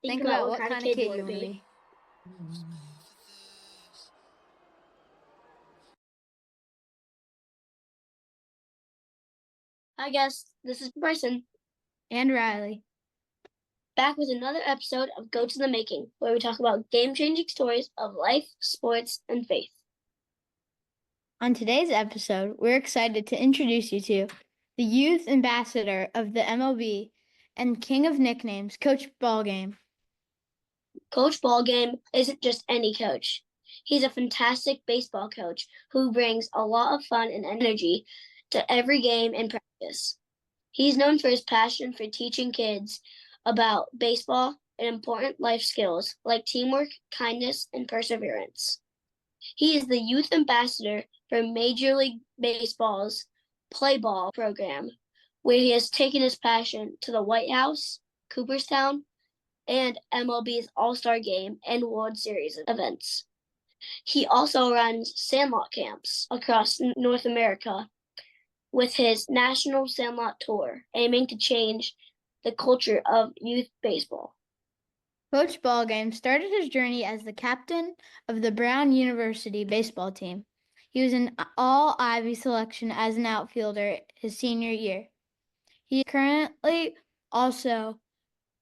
Think about what kind of kid you want to be. Hi guys, this is Brycen, And Riley. back with another episode of Goats in the Making, where we talk about game-changing stories of life, sports, and faith. On today's episode, we're excited to introduce you to the youth ambassador of the MLB and king of nicknames, Coach Ballgame. Coach Ballgame isn't just any coach. He's a fantastic baseball coach who brings a lot of fun and energy to every game and practice. He's known for his passion for teaching kids about baseball and important life skills like teamwork, kindness, and perseverance. He is the youth ambassador for Major League Baseball's Play Ball program, where he has taken his passion to the White House, Cooperstown, and MLB's All-Star Game and World Series events. He also runs Sandlot camps across North America with his national Sandlot tour, aiming to change the culture of youth baseball. Coach Ballgame started his journey as the captain of the Brown University baseball team. He was an all-Ivy selection as an outfielder his senior year. He currently also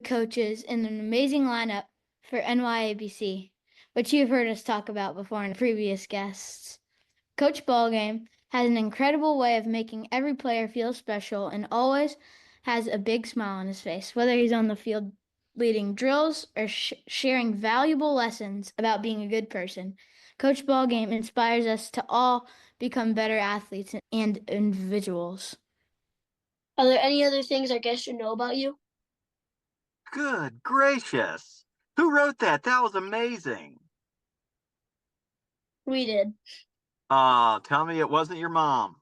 coaches in an amazing lineup for NYABC, which you've heard us talk about before in previous guests. Coach Ballgame has an incredible way of making every player feel special and always has a big smile on his face, whether he's on the field leading drills or sharing valuable lessons about being a good person. Coach Ballgame inspires us to all become better athletes and individuals. Are there any other things our guests should know about you? Good gracious. Who wrote that? That was amazing. We did. Tell me it wasn't your mom.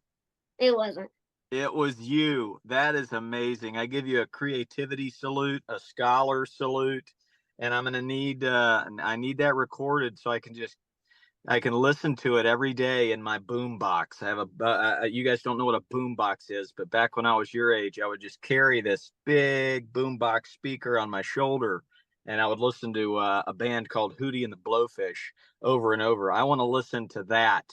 It wasn't. It was you. That is amazing. I give you a creativity salute, a scholar salute, and I'm gonna need I need that recorded so I can listen to it every day in my boom box. I have you guys don't know what a boom box is, but back when I was your age, I would just carry this big boom box speaker on my shoulder, and I would listen to a band called Hootie and the Blowfish over and over. I want to listen to that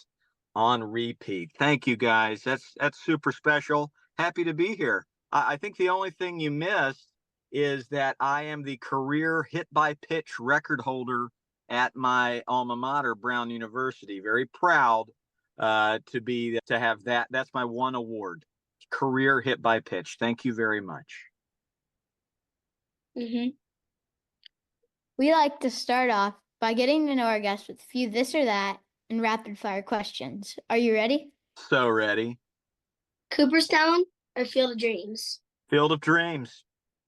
on repeat. Thank you guys. That's super special. Happy to be here. I think the only thing you missed is that I am the career hit by pitch record holder at my alma mater, Brown University. Very proud to have that. That's my one award, career hit by pitch. Thank you very much. Mm-hmm. We like to start off by getting to know our guests with a few this or that and rapid fire questions. Are you ready? So ready. Cooperstown or Field of Dreams? Field of Dreams.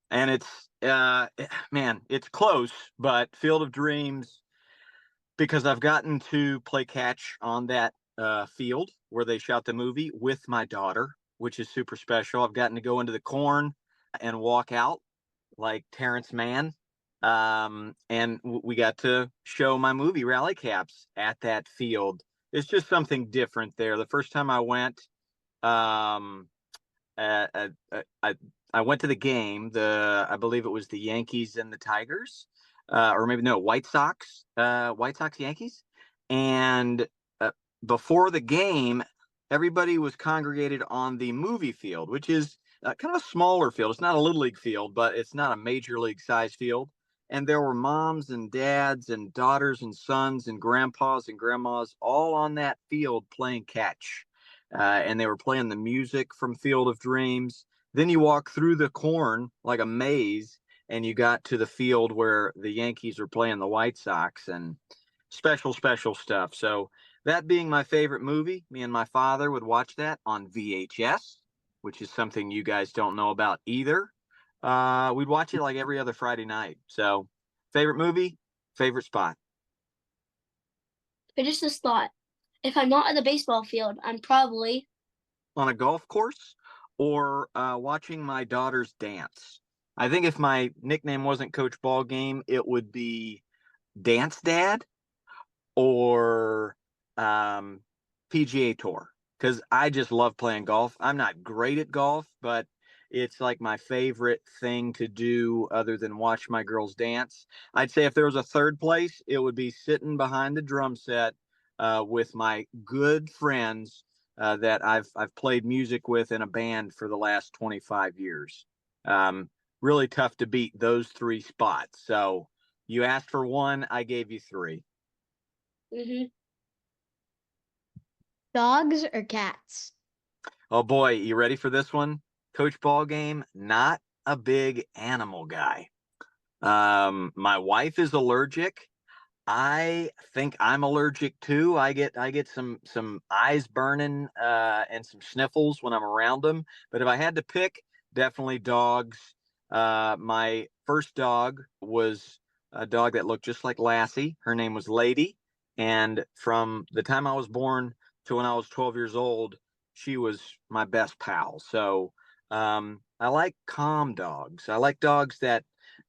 And it's it's close, but Field of Dreams, because I've gotten to play catch on that field where they shot the movie with my daughter, which is super special. I've gotten to go into the corn and walk out like Terrence Mann. And we got to show my movie Rally Caps at that field. It's just something different there. The first time I went to the game. I believe it was the Yankees and the Tigers, or maybe no, White Sox, Yankees. And before the game, everybody was congregated on the movie field, which is kind of a smaller field. It's not a little league field, but it's not a major league size field. And there were moms and dads and daughters and sons and grandpas and grandmas all on that field playing catch. And they were playing the music from Field of Dreams. Then you walk through the corn like a maze, and you got to the field where the Yankees were playing the White Sox, and special, special stuff. So that being my favorite movie, me and my father would watch that on VHS, which is something you guys don't know about either. We'd watch it like every other Friday night. So favorite movie, favorite spot. Finish this thought. If I'm not at the baseball field, I'm probably on a golf course or watching my daughters dance. I think if my nickname wasn't Coach Ballgame, it would be Dance Dad or PGA Tour, because I just love playing golf. I'm not great at golf, but It's like my favorite thing to do other than watch my girls dance. I'd say if there was a third place, it would be sitting behind the drum set with my good friends that I've played music with in a band for the last 25 years. Um, Really tough to beat those three spots. So you asked for one, I gave you three. Mm-hmm. Dogs or cats? Oh boy, you ready for this one? Coach Ballgame, not a big animal guy. My wife is allergic. I think I'm allergic too. I get some eyes burning and some sniffles when I'm around them. But if I had to pick, definitely dogs. My first dog was a dog that looked just like Lassie. Her name was Lady, and from the time I was born to when I was 12 years old, she was my best pal. So I like calm dogs. I like dogs that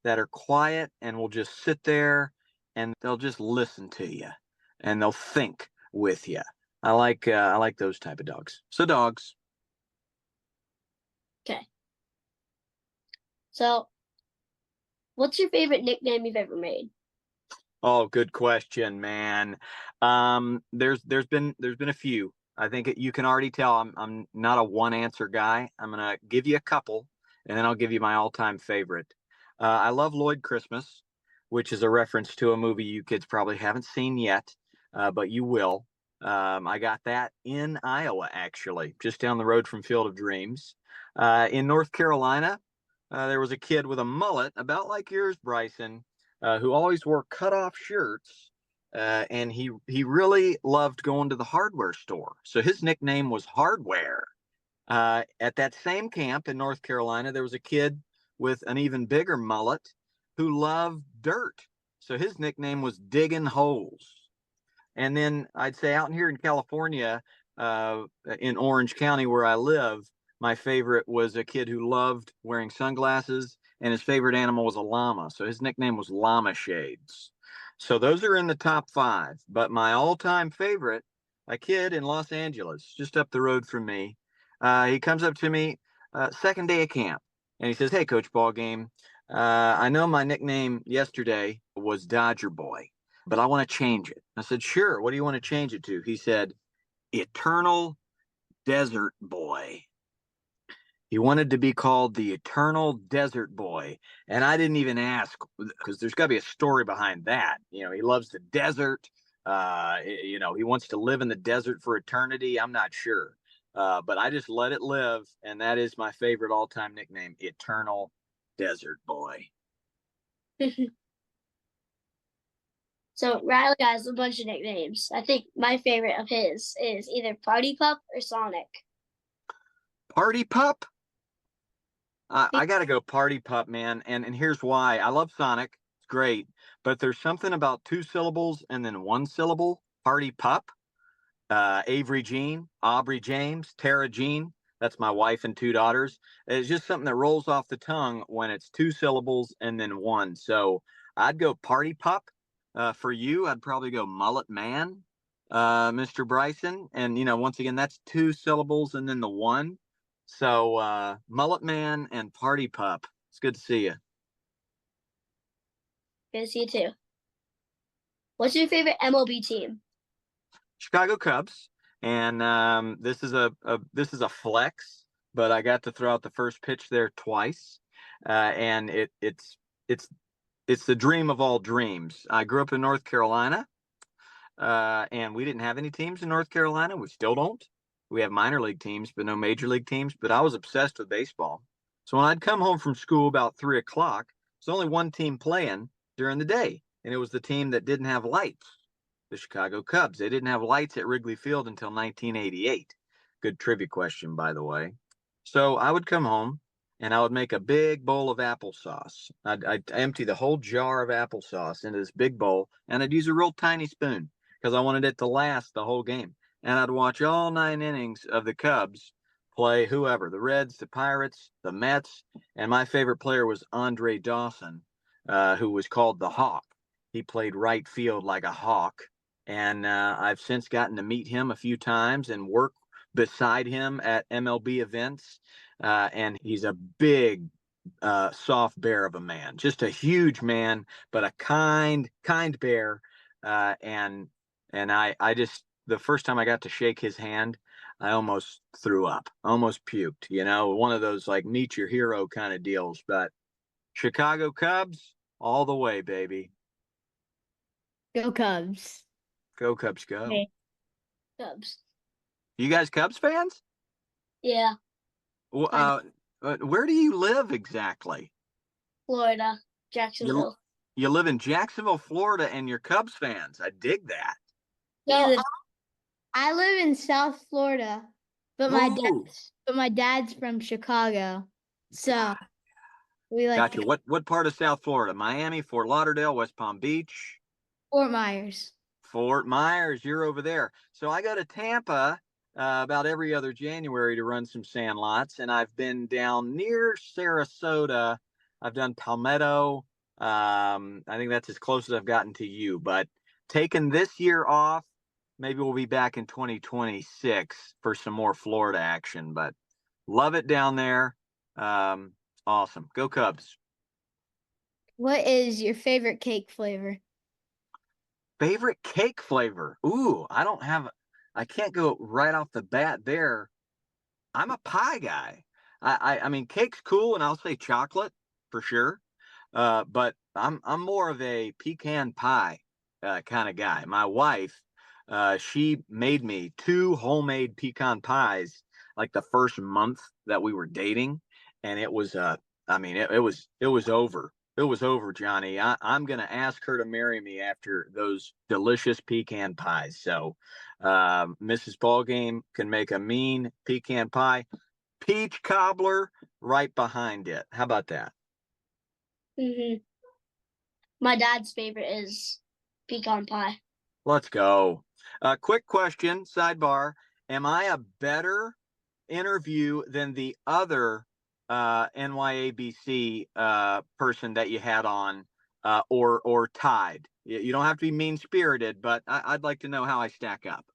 are quiet and will just sit there and they'll just listen to you and they'll think with you. I like those type of dogs. So dogs. Okay. So, what's your favorite nickname you've ever made? Oh, good question, man. There's been a few. I think you can already tell I'm not a one answer guy. I'm gonna give you a couple, and then I'll give you my all time favorite. I love Lloyd Christmas, which is a reference to a movie you kids probably haven't seen yet, but you will. I got that in Iowa, actually, just down the road from Field of Dreams. In North Carolina, there was a kid with a mullet, about like yours, Brycen, who always wore cut-off shirts, and he really loved going to the hardware store. So his nickname was Hardware. At that same camp in North Carolina, there was a kid with an even bigger mullet who loved dirt. So his nickname was Digging Holes. And then I'd say out here in California, in Orange County where I live, my favorite was a kid who loved wearing sunglasses, and his favorite animal was a llama. So his nickname was Llama Shades. So those are in the top five. But my all-time favorite, a kid in Los Angeles, just up the road from me, he comes up to me second day of camp, and he says, "Hey, Coach Ballgame, I know my nickname yesterday was Dodger Boy, but I want to change it." I said, "Sure. What do you want to change it to?" He said, "Eternal Desert Boy." He wanted to be called the Eternal Desert Boy. And I didn't even ask because there's got to be a story behind that. You know, he loves the desert. He wants to live in the desert for eternity. I'm not sure. But I just let it live. And that is my favorite all time nickname, Eternal Desert Boy. So, Riley has a bunch of nicknames. I think my favorite of his is either Party Pup or Sonic. Party Pup? He- I got to go Party Pup, man. And here's why. I love Sonic. It's great. But there's something about two syllables and then one syllable. Party Pup. Avery Jean, Aubrey James, Tara Jean. That's my wife and two daughters. It's just something that rolls off the tongue when it's two syllables and then one. So I'd go Party Pup. For you, I'd probably go Mullet Man, Mr. Brycen. And, once again, that's two syllables and then the one. So Mullet Man and Party Pup. It's good to see you. Good to see you too. What's your favorite MLB team? Chicago Cubs, and this is a flex, but I got to throw out the first pitch there twice, and it's the dream of all dreams. I grew up in North Carolina, and we didn't have any teams in North Carolina. We still don't. We have minor league teams, but no major league teams. But I was obsessed with baseball. So when I'd come home from school about 3 o'clock, there's only one team playing during the day, and it was the team that didn't have lights, the Chicago Cubs. They didn't have lights at Wrigley Field until 1988. Good trivia question, by the way. So I would come home and I would make a big bowl of applesauce. I'd empty the whole jar of applesauce into this big bowl, and I'd use a real tiny spoon because I wanted it to last the whole game. And I'd watch all 9 innings of the Cubs play whoever, the Reds, the Pirates, the Mets, and my favorite player was Andre Dawson, who was called the Hawk. He played right field like a hawk, and I've since gotten to meet him a few times and work beside him at MLB events. and he's a big, soft bear of a man, just a huge man, but a kind bear. And I just, the first time I got to shake his hand, I almost threw up, almost puked, one of those like meet your hero kind of deals. But Chicago Cubs all the way, baby. Go Cubs. Go Cubs, go. Okay. Cubs. You guys Cubs fans? Yeah. Well, where do you live exactly? Florida, Jacksonville. You live in Jacksonville, Florida, and you're Cubs fans. I dig that. No, I live in South Florida, but my dad's from Chicago, so we like Gotcha. What part of South Florida? Miami, Fort Lauderdale, West Palm Beach? Fort Myers. Fort Myers, you're over there. So I go to Tampa about every other January to run some Sandlots, and I've been down near Sarasota. I've done Palmetto. I think that's as close as I've gotten to you, but taking this year off, maybe we'll be back in 2026 for some more Florida action, but love it down there. Awesome. Go Cubs. What is your favorite cake flavor? Favorite cake flavor? Ooh, I can't go right off the bat there. I'm a pie guy. I mean, cake's cool, and I'll say chocolate for sure. But I'm more of a pecan pie kind of guy. My wife, she made me 2 homemade pecan pies like the first month that we were dating, and it was I mean, it was over. It was over, Johnny. I'm gonna ask her to marry me after those delicious pecan pies. So, Mrs. Ballgame can make a mean pecan pie. Peach cobbler right behind it. How about that? My dad's favorite is pecan pie. Let's go. Quick question, sidebar. Am I a better interview than the other NYABC person that you had on, or tied? You don't have to be mean-spirited, but I'd like to know how I stack up.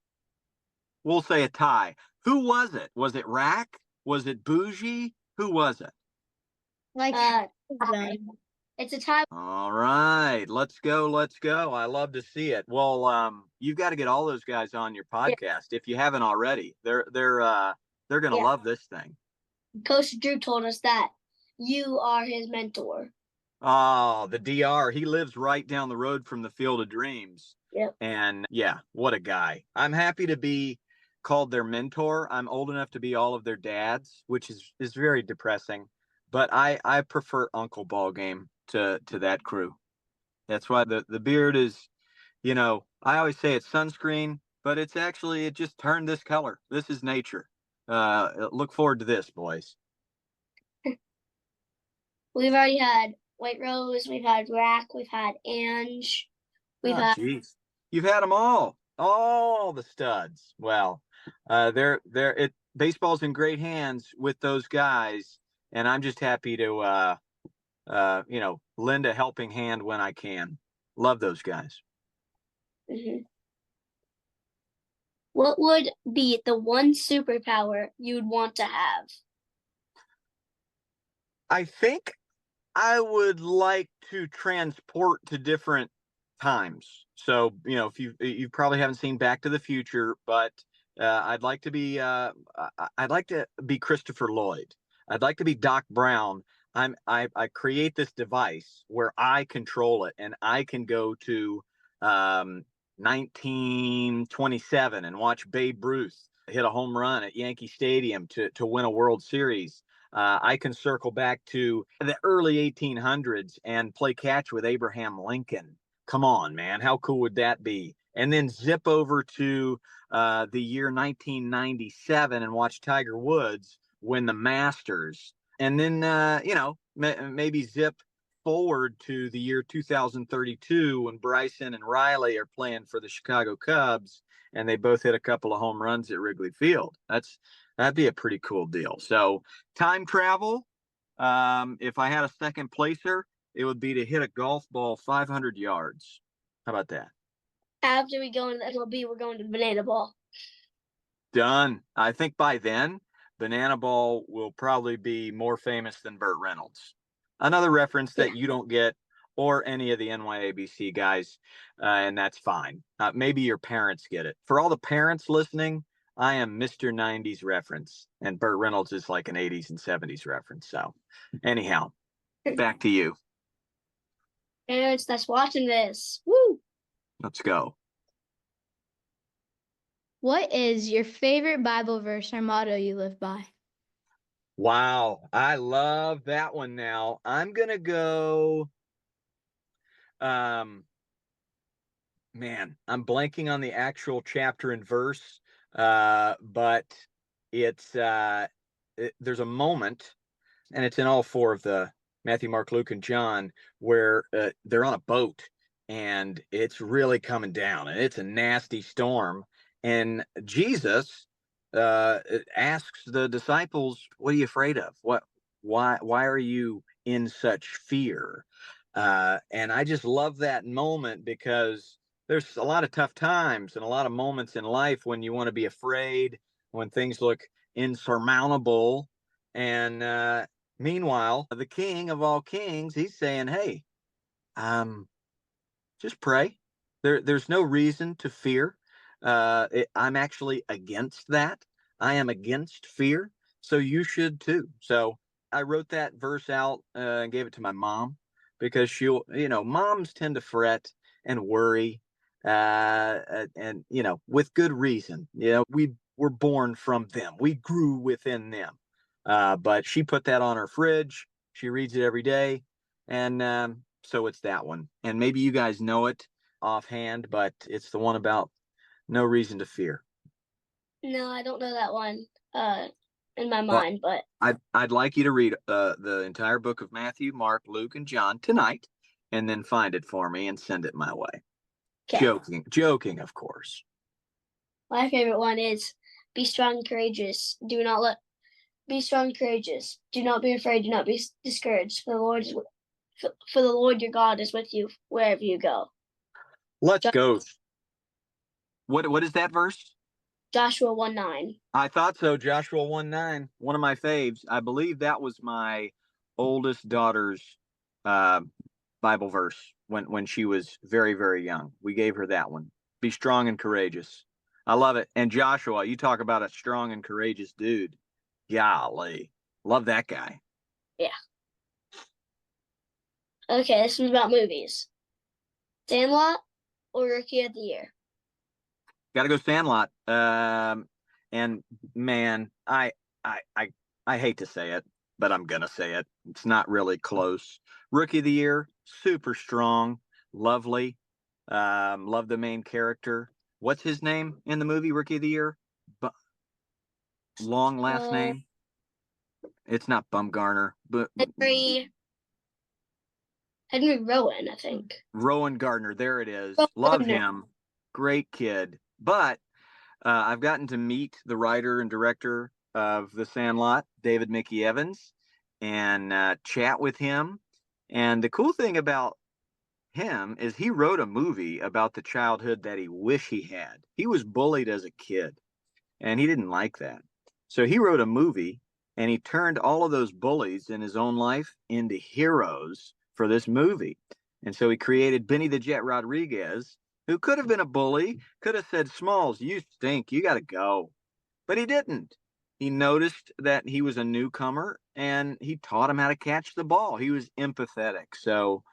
We'll say a tie. Who was it? Was it Rack? Was it Bougie? Who was it? Like it's a tie. All right, let's go. Let's go. I love to see it. Well, you've got to get all those guys on your podcast if you haven't already. They're gonna love this thing. Coach Drew told us that you are his mentor. Oh, the DR. He lives right down the road from the Field of Dreams. Yep. And yeah, what a guy. I'm happy to be called their mentor. I'm old enough to be all of their dads, which is very depressing. But I prefer Uncle Ballgame to that crew. That's why the beard is, I always say it's sunscreen, but it just turned this color. This is nature. Look forward to this, boys. We've already had White Rose, we've had Rack, we've had Ange, Geez. You've had them all the studs. Well, baseball's in great hands with those guys, and I'm just happy to lend a helping hand when I can. Love those guys. What would be the one superpower you'd want to have? I think I would like to transport to different times. So, if you probably haven't seen Back to the Future, but I'd like to be Christopher Lloyd. I'd like to be Doc Brown. I create this device where I control it, and I can go to 1927 and watch Babe Ruth hit a home run at Yankee Stadium to win a World Series. I can circle back to the early 1800s and play catch with Abraham Lincoln. Come on, man. How cool would that be? And then zip over to the year 1997 and watch Tiger Woods win the Masters. And then, maybe zip forward to the year 2032 when Brycen and Riley are playing for the Chicago Cubs, and they both hit a couple of home runs at Wrigley Field. That'd be a pretty cool deal. So time travel, if I had a second placer, it would be to hit a golf ball 500 yards. How about that? After we go into the MLB, we're going to Banana Ball. Done. I think by then Banana Ball will probably be more famous than Burt Reynolds. Another reference that you don't get, or any of the NYABC guys, and that's fine. Maybe your parents get it. For all the parents listening, I am Mr. 90s reference, and Burt Reynolds is like an 80s and 70s reference. So, anyhow, back to you. Parents that's watching this, woo! Let's go. What is your favorite Bible verse or motto you live by? Wow, I love that one. Now I'm gonna go. Man, I'm blanking on the actual chapter and verse, but it's there's a moment, and it's in all four of the Matthew, Mark, Luke, and John, where they're on a boat and it's really coming down, and it's a nasty storm, and Jesus asks the disciples, "What are you afraid of? Why are you in such fear?" And I just love that moment, because there's a lot of tough times and a lot of moments in life when you want to be afraid, when things look insurmountable. And meanwhile, the King of all kings, he's saying, "Hey, just pray. There's no reason to fear. I'm actually against that. I am against fear. So you should too." So I wrote that verse out and gave it to my mom, because moms tend to fret and worry, and with good reason. We were born from them. We grew within them. But she put that on her fridge. She reads it every day. And so it's that one. And maybe you guys know it offhand, but it's the one about no reason to fear. No, I don't know that one in my Well, mind, but I'd like you to read the entire book of Matthew, Mark, Luke, and John tonight, and then find it for me and send it my way. okay. Joking, of course. My favorite one is be strong and courageous. Be strong and courageous. Do not be afraid. Do not be discouraged. For the Lord your God is with you wherever you go. Let's go. What is that verse? Joshua 1:9. I thought so. Joshua 1:9, one of my faves. I believe that was my oldest daughter's Bible verse when she was very, very young. We gave her that one. Be strong and courageous. I love it. And Joshua, you talk about a strong and courageous dude. Golly. Love that guy. Yeah. Okay, this is about movies. Sandlot or Rookie of the Year? Gotta go Sandlot. And man, I hate to say it, but I'm gonna say it. It's not really close. Rookie of the Year, super strong, lovely. Love the main character. What's his name in the movie Rookie of the Year? Long last name. It's not Bumgarner, but Henry Rowan, I think. Rowan Gardner. There it is. Rowan Love Gardner. him. Great kid. But I've gotten to meet the writer and director of The Sandlot, David Mickey Evans, and chat with him. And the cool thing about him is he wrote a movie about the childhood that he wished he had. He was bullied as a kid, and he didn't like that. So he wrote a movie, and he turned all of those bullies in his own life into heroes for this movie. And so he created Benny the Jet Rodriguez, who could have been a bully, could have said, "Smalls, you stink, you got to go." But he didn't. He noticed that he was a newcomer, and he taught him how to catch the ball. He was empathetic. So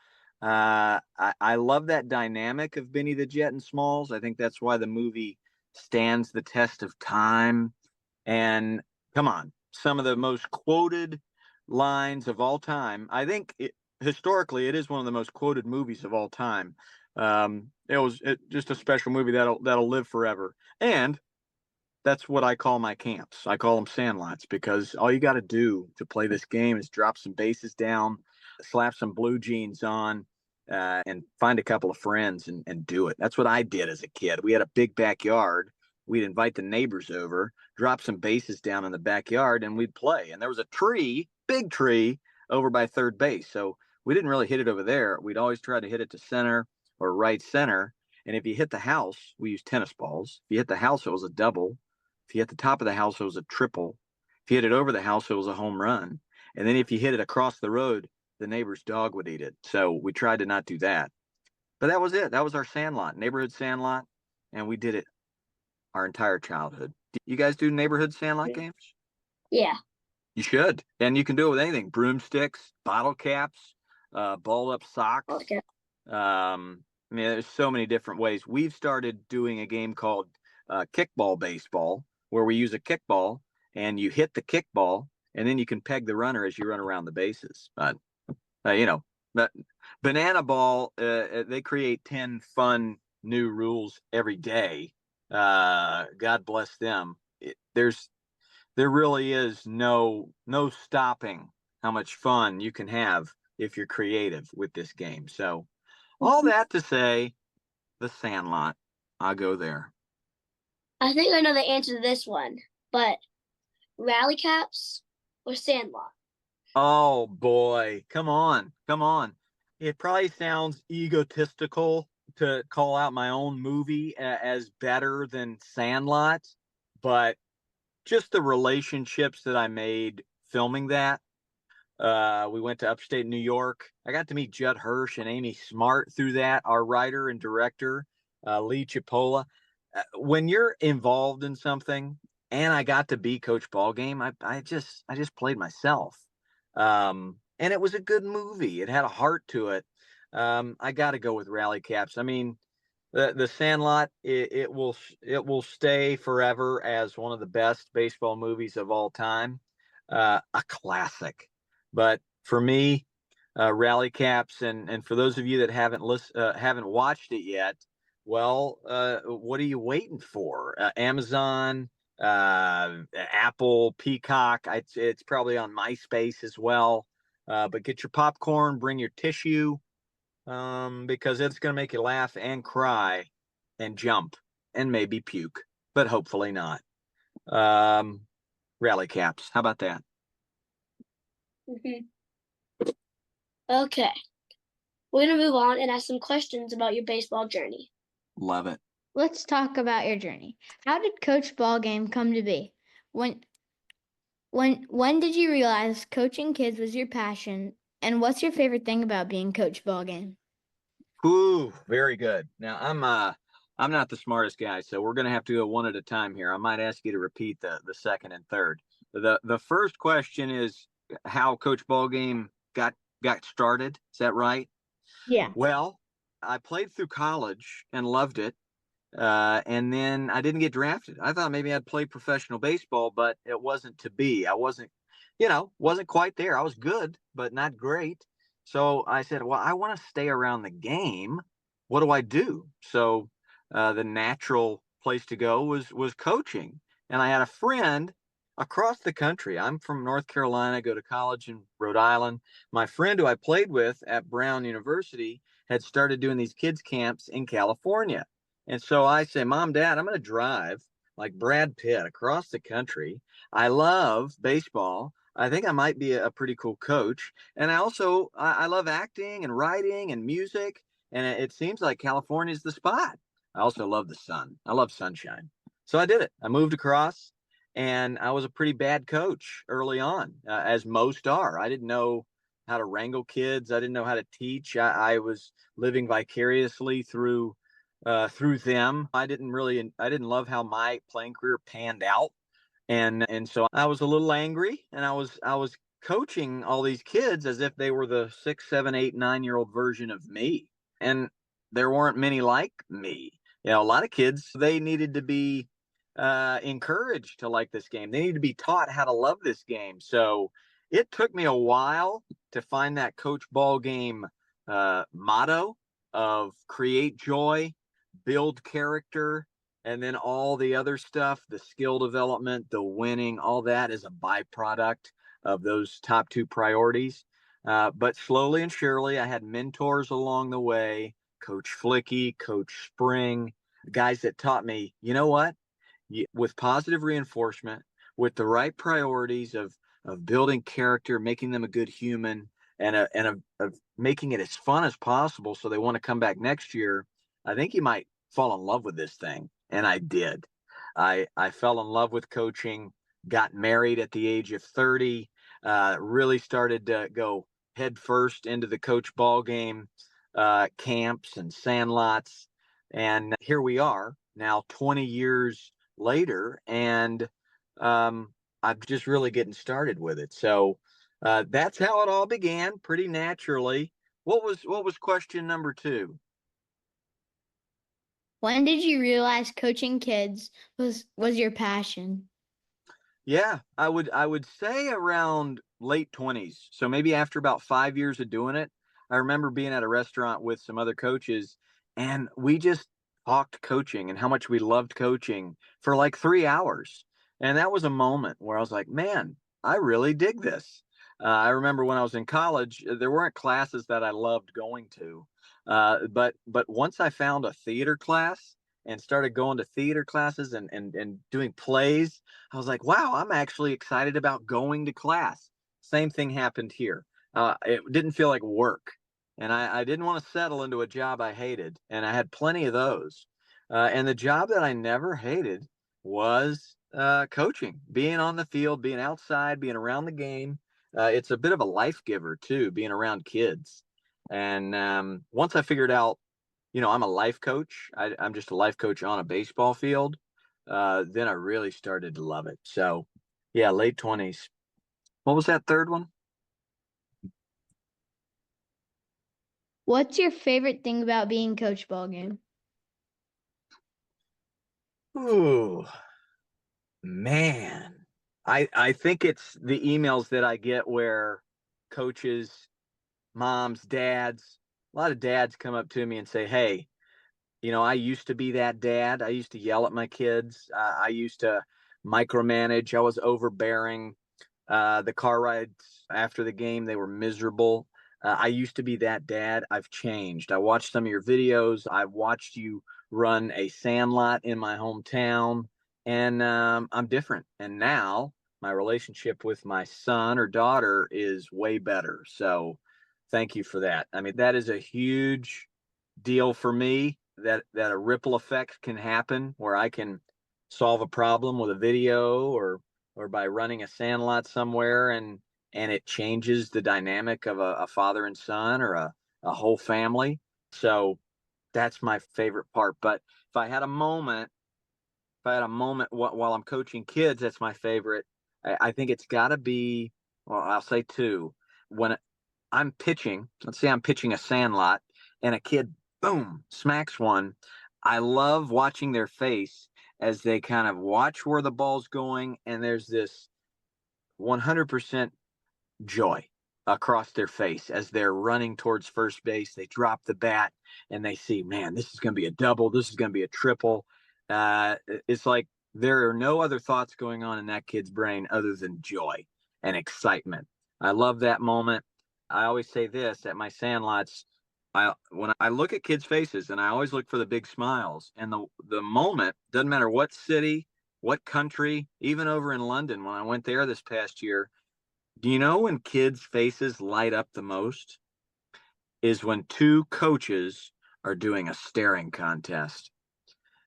I love that dynamic of Benny the Jet and Smalls. I think that's why the movie stands the test of time. And come on, some of the most quoted lines of all time. I think historically, it is one of the most quoted movies of all time. It was just a special movie that'll live forever. And that's what I call my camps. I call them sandlots, because all you got to do to play this game is drop some bases down, slap some blue jeans on, and find a couple of friends and do it. That's what I did as a kid. We had a big backyard. We'd invite the neighbors over, drop some bases down in the backyard, and we'd play. And there was a tree, big tree, over by third base. So we didn't really hit it over there. We'd always try to hit it to center or right center. And if you hit the house, we used tennis balls. If you hit the house, it was a double. If you hit the top of the house, it was a triple. If you hit it over the house, it was a home run. And then if you hit it across the road, the neighbor's dog would eat it. So we tried to not do that. But that was it. That was our Sandlot, neighborhood Sandlot. And we did it our entire childhood. You guys do neighborhood Sandlot games? Yeah. You should. And you can do it with anything: broomsticks, bottle caps, ball up socks. Okay. I mean, there's so many different ways. We've started doing a game called kickball baseball, where we use a kickball and you hit the kickball, and then you can peg the runner as you run around the bases. But but banana ball, they create 10 fun new rules every day. God bless them. There really is no stopping how much fun you can have if you're creative with this game. So all that to say, the Sandlot, I'll go there. I think I know the answer to this one, but rally caps or Sandlot? Oh boy, come on. It probably sounds egotistical to call out my own movie as better than Sandlot, but just the relationships that I made filming that. We went to upstate New York. I got to meet Judd Hirsch and Amy Smart through that, our writer and director, Lee Chipola. When you're involved in something, and I got to be Coach Ballgame, I just played myself. And it was a good movie. It had a heart to it. I got to go with Rally Caps. I mean, the Sandlot, it will stay forever as one of the best baseball movies of all time, a classic. But for me, Rally Caps, and for those of you that haven't watched it yet, well, what are you waiting for? Amazon, Apple, Peacock. It's probably on MySpace as well. But get your popcorn, bring your tissue, because it's going to make you laugh and cry and jump and maybe puke, but hopefully not. Rally Caps. How about that? Okay. We're going to move on and ask some questions about your baseball journey. Love it. Let's talk about your journey. How did Coach Ballgame come to be? When did you realize coaching kids was your passion? And what's your favorite thing about being Coach Ballgame? Ooh, very good. Now I'm not the smartest guy, so we're gonna have to go one at a time here. I might ask you to repeat the second and third. The first question is how Coach Ballgame got started. Is that right? Yeah. Well, I played through college and loved it. And then I didn't get drafted. I thought maybe I'd play professional baseball, but it wasn't to be. I wasn't quite there. I was good, but not great. So I said, well, I want to stay around the game. What do I do? So the natural place to go was coaching. And I had a friend across the country. I'm from North Carolina, go to college in Rhode Island. My friend who I played with at Brown University had started doing these kids camps in California. And so I say, Mom, Dad, I'm going to drive like Brad Pitt across the country. I love baseball. I think I might be a pretty cool coach. And I love acting and writing and music. And it seems like California is the spot. I also love the sun. I love sunshine. So I did it. I moved across, and I was a pretty bad coach early on, as most are. I didn't know how to wrangle kids. I didn't know how to teach. I was living vicariously through them. I didn't love how my playing career panned out. And so I was a little angry, and I was coaching all these kids as if they were the 6, 7, 8, 9-year-old version of me. And there weren't many like me. A lot of kids, they needed to be encouraged to like this game. They needed to be taught how to love this game. So it took me a while to find that Coach Ballgame motto of create joy, build character, and then all the other stuff, the skill development, the winning, all that is a byproduct of those top two priorities. But slowly and surely, I had mentors along the way, Coach Flicky, Coach Spring, guys that taught me, you know what? With positive reinforcement, with the right priorities of building character, making them a good human, and of making it as fun as possible so they want to come back next year, I think you might fall in love with this thing. And I did. I fell in love with coaching got married at the age of 30, really started to go head first into the Coach Ballgame camps and sandlots. And here we are now 20 years later, and I'm just really getting started with it. So that's how it all began, pretty naturally. What was question number 2? When did you realize coaching kids was your passion? Yeah, I would say around late 20s. So maybe after about 5 years of doing it, I remember being at a restaurant with some other coaches, and we just talked coaching and how much we loved coaching for like 3 hours. And that was a moment where I was like, "Man, I really dig this." I remember when I was in college, there weren't classes that I loved going to. But once I found a theater class and started going to theater classes and doing plays, I was like, wow, I'm actually excited about going to class. Same thing happened here. It didn't feel like work. And I didn't want to settle into a job I hated. And I had plenty of those. And the job that I never hated was coaching, being on the field, being outside, being around the game. It's a bit of a life giver, too, being around kids. And once I figured out, I'm a life coach. I'm just a life coach on a baseball field. Then I really started to love it. So, yeah, late 20s. What was that third one? What's your favorite thing about being Coach Ballgame? Ooh, man. I think it's the emails that I get where coaches, moms, dads, a lot of dads come up to me and say, "Hey, I used to be that dad. I used to yell at my kids. I used to micromanage. I was overbearing. The car rides after the game, they were miserable. I used to be that dad. I've changed. I watched some of your videos. I've watched you run a sandlot in my hometown, and I'm different. And now my relationship with my son or daughter is way better. So thank you for that. I mean, that is a huge deal for me, that a ripple effect can happen where I can solve a problem with a video or by running a sandlot somewhere, and it changes the dynamic of a father and son or a whole family. So that's my favorite part. But if I had a moment while I'm coaching kids, that's my favorite. I think it's got to be, well, I'll say 2. When I'm pitching, let's say I'm pitching a sandlot and a kid, boom, smacks one. I love watching their face as they kind of watch where the ball's going, and there's this 100% joy across their face as they're running towards first base. They drop the bat and they see, man, this is going to be a double. This is going to be a triple. It's like there are no other thoughts going on in that kid's brain other than joy and excitement. I love that moment. I always say this at my sandlots. When I look at kids' faces, and I always look for the big smiles, and the moment doesn't matter what city, what country, even over in London when I went there this past year. Do you know when kids' faces light up the most? Is when 2 coaches are doing a staring contest.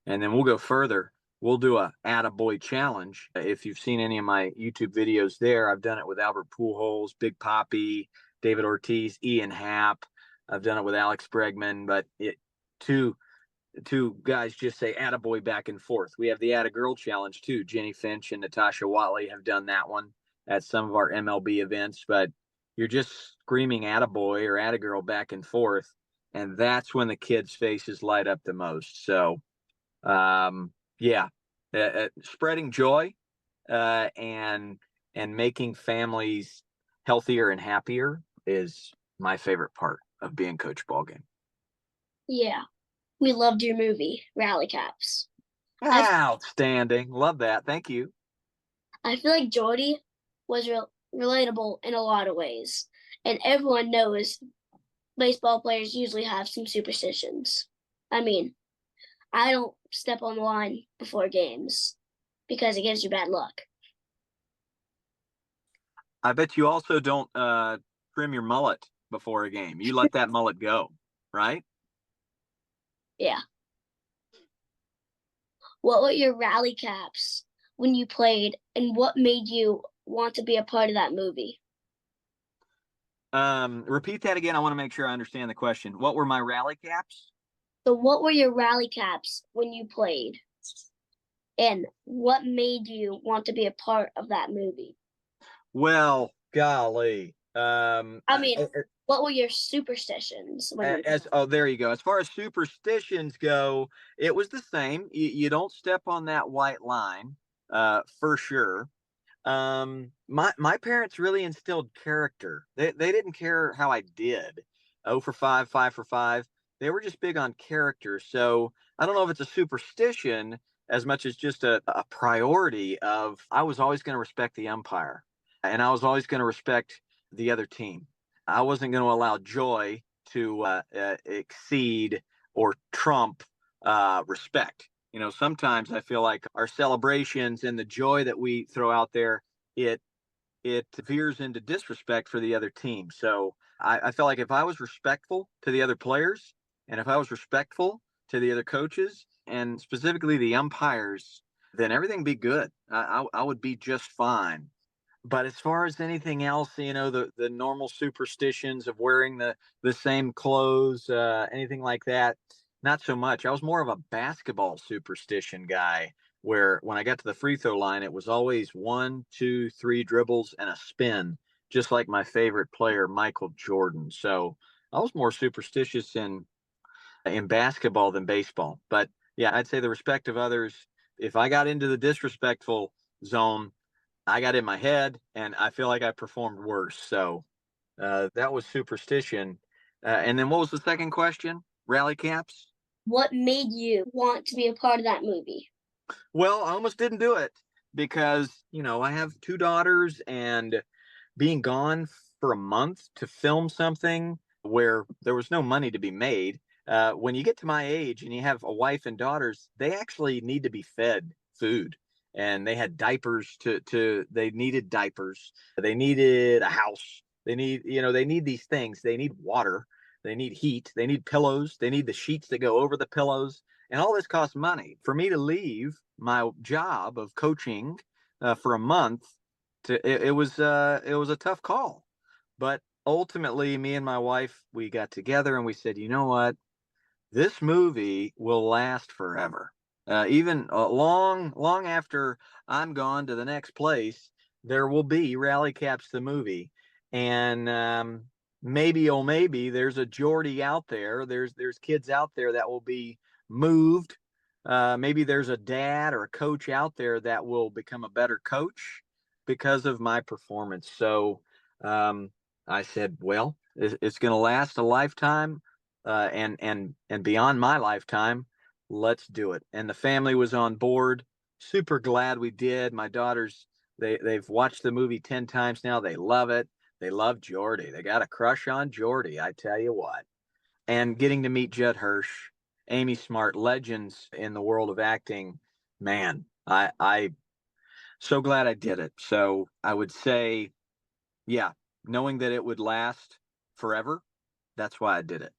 And then we'll go further. We'll do a ATTA BOY challenge. If you've seen any of my YouTube videos there, I've done it with Albert Pujols, Big Papi, David Ortiz, Ian Happ. I've done it with Alex Bregman, but two guys just say "ATTA BOY" back and forth. We have the ATTA GIRL challenge too. Jenny Finch and Natasha Watley have done that one at some of our MLB events. But you're just screaming "ATTA BOY" or "ATTA GIRL" back and forth, and that's when the kids' faces light up the most. So, yeah, spreading joy and making families healthier and happier is my favorite part of being Coach Ballgame. Yeah, we loved your movie, Rally Caps. Outstanding. Love that. Thank you. I feel like Jordy was relatable in a lot of ways, and everyone knows baseball players usually have some superstitions. I mean, I don't step on the line before games because it gives you bad luck. I bet you also don't trim your mullet before a game. You let that mullet go, right? Yeah. What were your rally caps when you played, and what made you want to be a part of that movie? Repeat that again. I want to make sure I understand the question. What were my rally caps? So what were your rally caps when you played? And what made you want to be a part of that movie? Well, golly. I mean, what were your superstitions when you as oh, there you go. As far as superstitions go, it was the same. You don't step on that white line, for sure. My parents really instilled character. They didn't care how I did. 0 for 5, 5 for 5. They were just big on character. So I don't know if it's a superstition as much as just a priority of I was always going to respect the umpire and I was always going to respect the other team. I wasn't going to allow joy to exceed or trump respect. You know, sometimes I feel like our celebrations and the joy that we throw out there, it veers into disrespect for the other team. So I felt like if I was respectful to the other players and if I was respectful to the other coaches and specifically the umpires, then everything would be good. I would be just fine. But as far as anything else, you know, the normal superstitions of wearing the same clothes, anything like that, not so much. I was more of a basketball superstition guy, where when I got to the free throw line, it was always 1, 2, 3 dribbles and a spin, just like my favorite player, Michael Jordan. So I was more superstitious in basketball than baseball. But yeah, I'd say the respect of others. If I got into the disrespectful zone, I got in my head and I feel like I performed worse. So that was superstition. And then what was the second question? Rally caps? what made you want to be a part of that movie? Well, I almost didn't do it because, you know, I have 2 daughters and being gone for a month to film something where there was no money to be made. When you get to my age and you have a wife and daughters, they actually need to be fed food. And they had diapers they needed diapers. They needed a house. They need these things. They need water. They need heat. They need pillows. They need the sheets that go over the pillows. And all this costs money. For me to leave my job of coaching for a month, it was a tough call. But ultimately, me and my wife, we got together and we said, you know what? This movie will last forever. Even long after I'm gone to the next place, there will be Rally Caps the movie, and maybe oh maybe there's a Geordie out there. There's kids out there that will be moved. Maybe there's a dad or a coach out there that will become a better coach because of my performance. So um, I said, well, it's going to last a lifetime and beyond my lifetime. Let's do it. And the family was on board. Super glad we did. My daughters, they've watched the movie 10 times now. They love it. They love Jordy. They got a crush on Jordy, I tell you what. And getting to meet Judd Hirsch, Amy Smart, legends in the world of acting, man, I so glad I did it. So I would say, yeah, knowing that it would last forever, that's why I did it.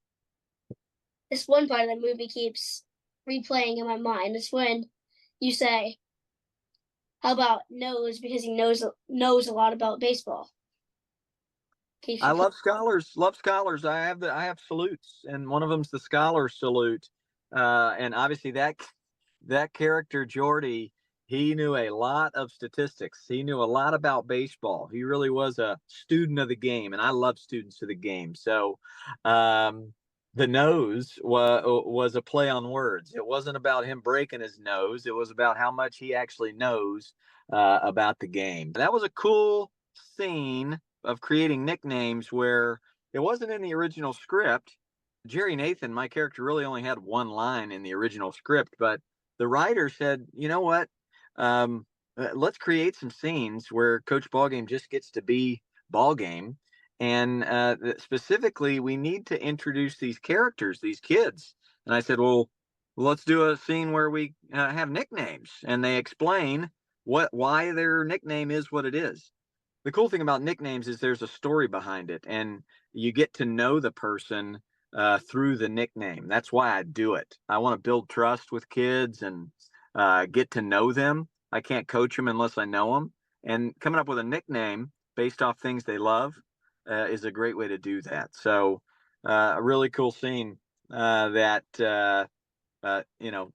This one part of the movie keeps replaying in my mind. It's when you say, "How about knows?" Because he knows a lot about baseball. I love scholars. Love scholars. I have salutes, and one of them's the scholar salute. And obviously that character Jordy, he knew a lot of statistics. He knew a lot about baseball. He really was a student of the game, and I love students of the game. So, the nose was a play on words. It wasn't about him breaking his nose. It was about how much he actually knows about the game. That was a cool scene of creating nicknames where it wasn't in the original script. Jerry Nathan, my character, really only had one line in the original script, but the writer said, you know what? Let's create some scenes where Coach Ballgame just gets to be Ballgame. And specifically, we need to introduce these characters, these kids. And I said, well, let's do a scene where we have nicknames and they explain why their nickname is what it is. The cool thing about nicknames is there's a story behind it, and you get to know the person through the nickname. That's why I do it. I want to build trust with kids and get to know them. I can't coach them unless I know them. And coming up with a nickname based off things they love is a great way to do that. So a really cool scene that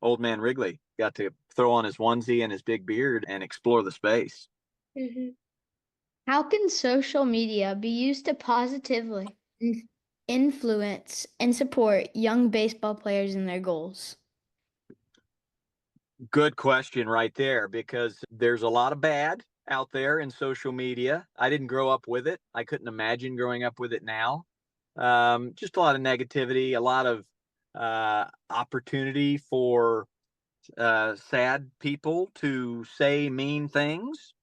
old man Wrigley got to throw on his onesie and his big beard and explore the space. Mm-hmm. How can social media be used to positively influence and support young baseball players in their goals? Good question right there, because there's a lot of bad out there in social media. I didn't grow up with it. I couldn't imagine growing up with it now. Just a lot of negativity, a lot of opportunity for sad people to say mean things.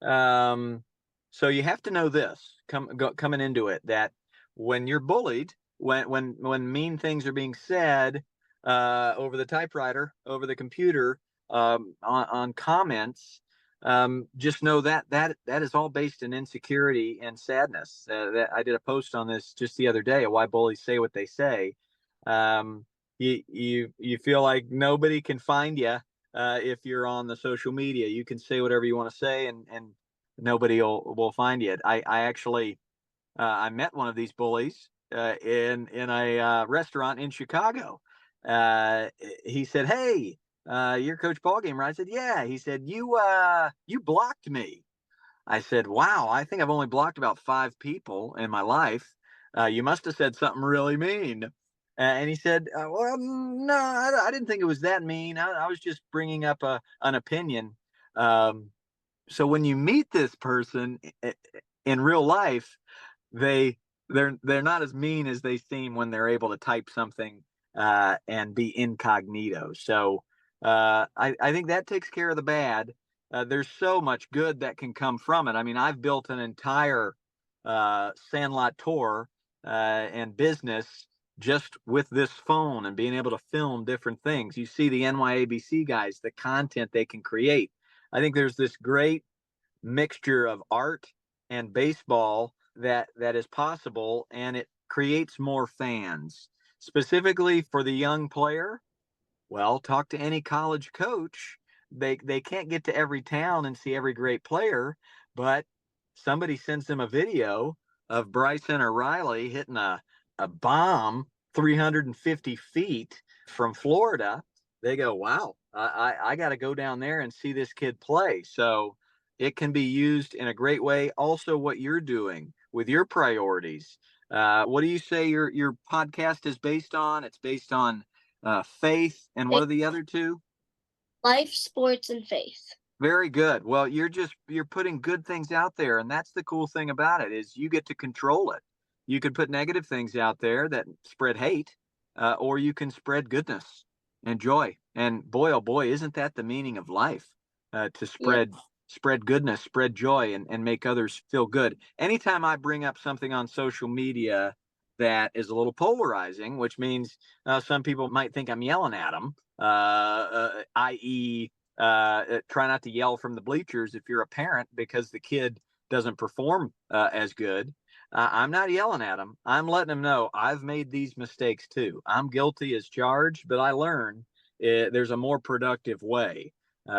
Um, so you have to know this coming into it, that when you're bullied, when mean things are being said over the typewriter, over the computer, on comments, just know that is all based in insecurity and sadness. That I did a post on this just the other day, of why bullies say what they say. Um, you feel like nobody can find you if you're on the social media. You can say whatever you want to say, and nobody will find you. I actually I met one of these bullies in a restaurant in Chicago. Uh, he said, "Hey, you're Coach Ballgame, right?" I said, "Yeah." He said, "You blocked me." I said, "Wow, I think I've only blocked about 5 people in my life. You must have said something really mean." And he said, "Well, no, I didn't think it was that mean. I was just bringing up an opinion." Um, so when you meet this person in real life, they they're not as mean as they seem when they're able to type something and be incognito. So I think that takes care of the bad. There's so much good that can come from it. I mean, I've built an entire Sandlot tour and business just with this phone and being able to film different things. You see the NYABC guys, the content they can create. I think there's this great mixture of art and baseball that is possible, and it creates more fans. Specifically for the young player, well, talk to any college coach. They can't get to every town and see every great player, but somebody sends them a video of Brycen or Riley hitting a bomb 350 feet from Florida. They go, "Wow, I got to go down there and see this kid play." So it can be used in a great way. Also, what you're doing with your priorities. What do you say your podcast is based on? It's based on faith, and what are the other two? Life, sports, and faith. Very good. Well, you're putting good things out there, and that's the cool thing about it, is you get to control it. You can put negative things out there that spread hate, or you can spread goodness and joy. And boy, oh boy, isn't that the meaning of life? To Yep. spread goodness, spread joy, and make others feel good. Anytime I bring up something on social media that is a little polarizing, which means some people might think I'm yelling at them, i.e., try not to yell from the bleachers if you're a parent because the kid doesn't perform as good. I'm not yelling at them. I'm letting them know I've made these mistakes too. I'm guilty as charged, but I learn there's a more productive way.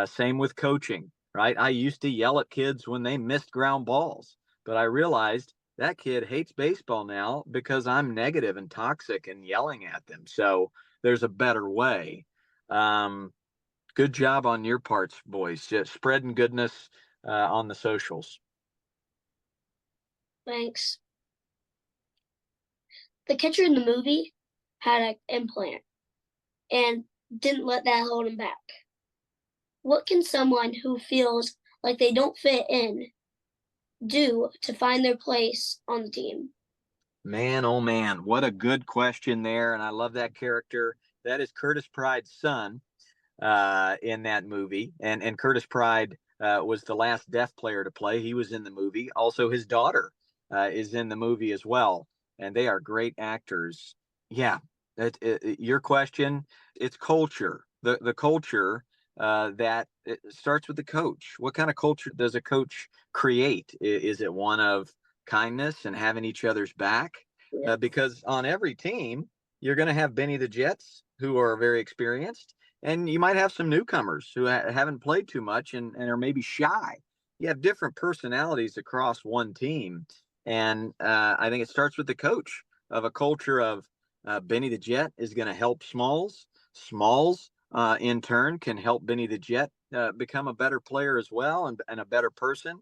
Same with coaching, right? I used to yell at kids when they missed ground balls, but I realized that kid hates baseball now because I'm negative and toxic and yelling at them. So there's a better way. Um, Good job on your parts, boys. Just spreading goodness on the socials. Thanks. The catcher in the movie had an implant and didn't let that hold him back. What can someone who feels like they don't fit in do to find their place on the team? Man, oh man, what a good question there. And I love that character. That is Curtis Pryde's son in that movie. And Curtis Pryde was the last deaf player to play. He was in the movie. Also, his daughter is in the movie as well. And they are great actors. Yeah, your question, it's culture. The culture that it starts with the coach. What kind of culture does a coach create? Is it one of kindness and having each other's back? Yeah. Because on every team, you're going to have Benny the Jets, who are very experienced, And you might have some newcomers who haven't played too much and are maybe shy. You have different personalities across one team. And I think it starts with the coach of a culture of Benny the Jet is going to help Smalls. Smalls, in turn, can help Benny the Jet become a better player as well and a better person.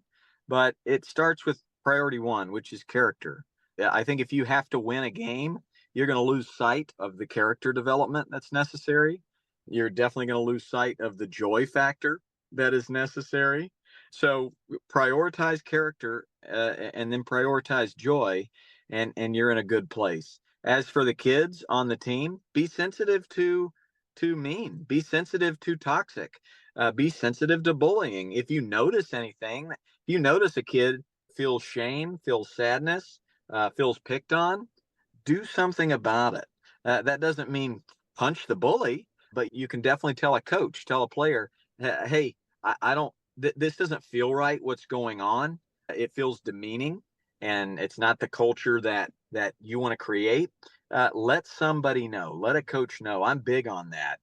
But it starts with priority one, which is character. Yeah, I think if you have to win a game, you're going to lose sight of the character development that's necessary. You're definitely going to lose sight of the joy factor that is necessary. So prioritize character and then prioritize joy, and you're in a good place. As for the kids on the team, be sensitive to mean, be sensitive to toxic, be sensitive to bullying. If you notice anything, if you notice a kid feels shame, feels sadness, feels picked on, do something about it. That doesn't mean punch the bully, but you can definitely tell a coach, tell a player, hey, I don't, this doesn't feel right. What's going on? It feels demeaning, and it's not the culture that you want to create. Let somebody know. Let a coach know. I'm big on that.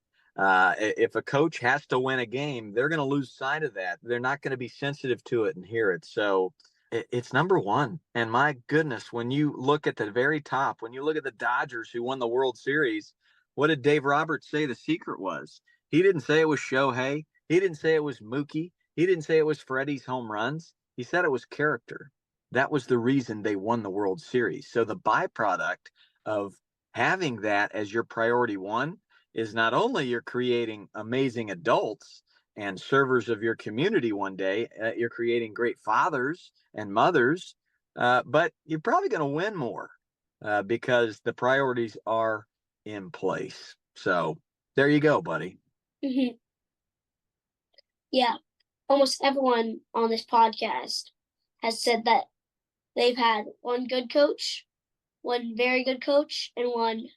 If a coach has to win a game, they're going to lose sight of that. They're not going to be sensitive to it and hear it. So it's number one. And my goodness, when you look at the very top, when you look at the Dodgers who won the World Series, what did Dave Roberts say the secret was? He didn't say it was Shohei. He didn't say it was Mookie. He didn't say it was Freddie's home runs. He said it was character. That was the reason they won the World Series. So the byproduct of having that as your priority one is not only you're creating amazing adults and servers of your community one day, you're creating great fathers and mothers, but you're probably going to win more because the priorities are in place. So there you go, buddy. Mm-hmm. Yeah, almost everyone on this podcast has said that they've had one good coach, one very good coach, and one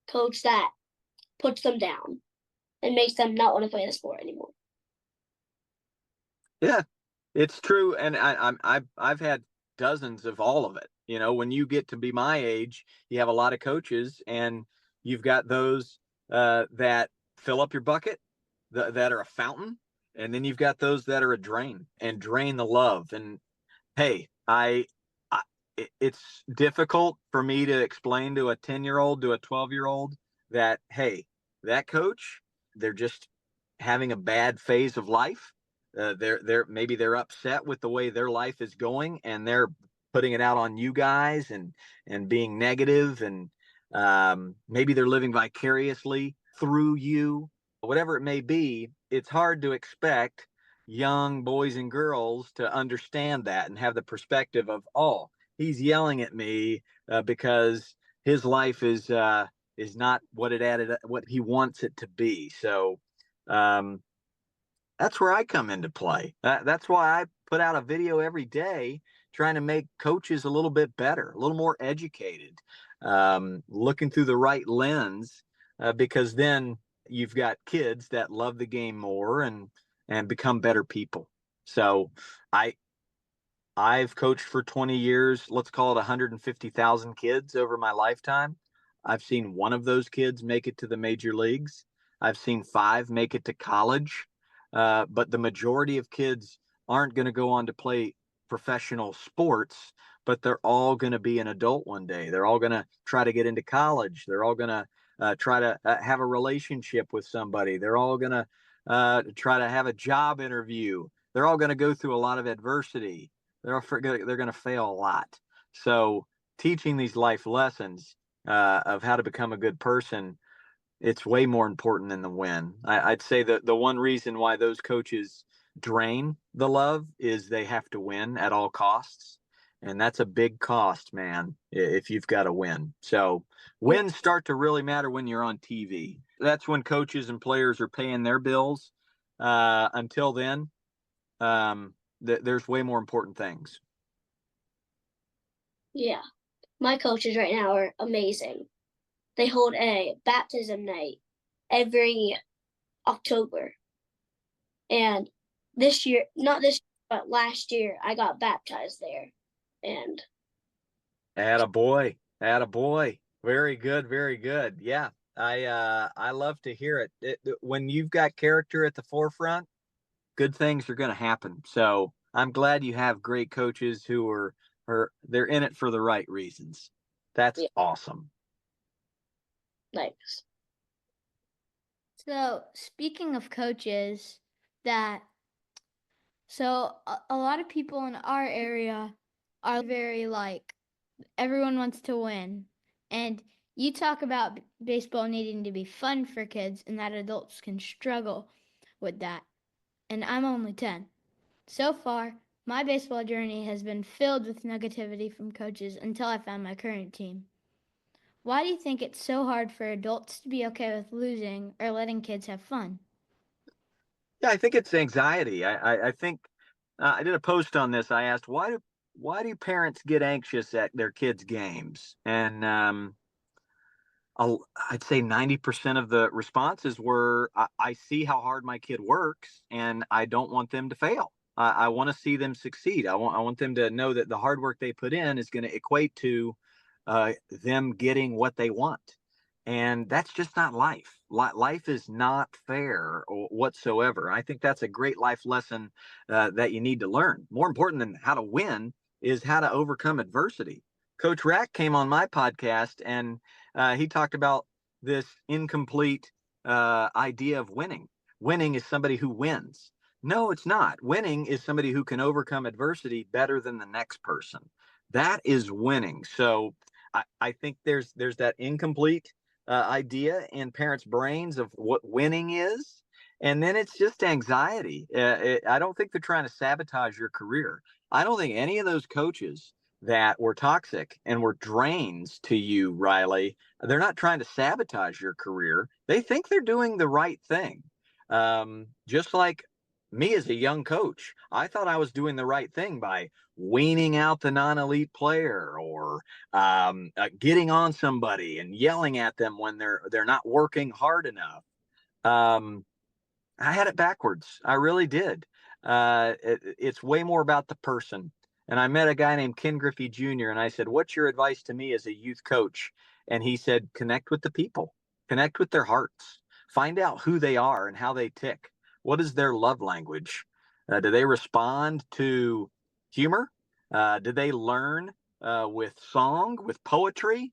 coach that puts them down and makes them not want to play the sport anymore. Yeah, it's true, and I've had dozens of all of it. You know, when you get to be my age, you have a lot of coaches, and you've got those that fill up your bucket, that are a fountain, and then you've got those that are a drain and drain the love. And hey, I it's difficult for me to explain to a 10-year-old to a 12-year-old that hey, that coach, they're just having a bad phase of life. They're maybe they're upset with the way their life is going, and they're putting it out on you guys and being negative, and maybe they're living vicariously through you. Whatever it may be, it's hard to expect young boys and girls to understand that and have the perspective of, oh, he's yelling at me because his life is not what he wants it to be. So um, that's where I come into play. That's why I put out a video every day trying to make coaches a little bit better, a little more educated, looking through the right lens, because then you've got kids that love the game more and become better people. So I I've coached for 20 years, let's call it 150,000 kids over my lifetime. I've seen one of those kids make it to the major leagues. I've seen five make it to college. But the majority of kids aren't going to go on to play professional sports, but they're all going to be an adult one day. They're all going to try to get into college. They're all going to try to have a relationship with somebody. They're all going to try to have a job interview. They're all going to go through a lot of adversity. They're going to fail a lot. So teaching these life lessons of how to become a good person, it's way more important than the win. I'd say that the one reason why those coaches drain the love is they have to win at all costs. And that's a big cost, man, if you've got to win. So wins start to really matter when you're on TV. That's when coaches and players are paying their bills. Until then, there's way more important things. Yeah, my coaches right now are amazing. They hold a baptism night every October. And this year, not this, but last year, I got baptized there. And Atta boy. Atta boy. Very good. Very good. Yeah. I love to hear it. When you've got character at the forefront, good things are going to happen. So I'm glad you have great coaches who are they're in it for the right reasons. That's Yeah. awesome. Thanks. So, speaking of coaches, a lot of people in our area are very like, everyone wants to win. And you talk about baseball needing to be fun for kids and that adults can struggle with that. And I'm only 10. So far, my baseball journey has been filled with negativity from coaches until I found my current team. Why do you think it's so hard for adults to be okay with losing or letting kids have fun? Yeah, I think it's anxiety. I think I did a post on this. I asked why do parents get anxious at their kids' games? And I'd say 90% of the responses were, I see how hard my kid works and I don't want them to fail. I want to see them succeed. I want them to know that the hard work they put in is going to equate to them getting what they want. And that's just not life. Life is not fair whatsoever. I think that's a great life lesson that you need to learn. More important than how to win is how to overcome adversity. Coach Rack came on my podcast and he talked about this incomplete idea of winning. Winning is somebody who wins. No, it's not. Winning is somebody who can overcome adversity better than the next person. That is winning. So I think there's that incomplete idea in parents' brains of what winning is. And then it's just anxiety. I don't think they're trying to sabotage your career. I don't think any of those coaches that were toxic and were drains to you, Riley, they're not trying to sabotage your career. They think they're doing the right thing. Just like me as a young coach, I thought I was doing the right thing by weaning out the non-elite player or getting on somebody and yelling at them when they're not working hard enough. Um, I had it backwards. I really did. It's way more about the person. And I met a guy named Ken Griffey Jr. and I said, "What's your advice to me as a youth coach?" And he said, "Connect with the people, connect with their hearts, find out who they are and how they tick. What is their love language? Do they respond to humor? Do they learn with song, with poetry,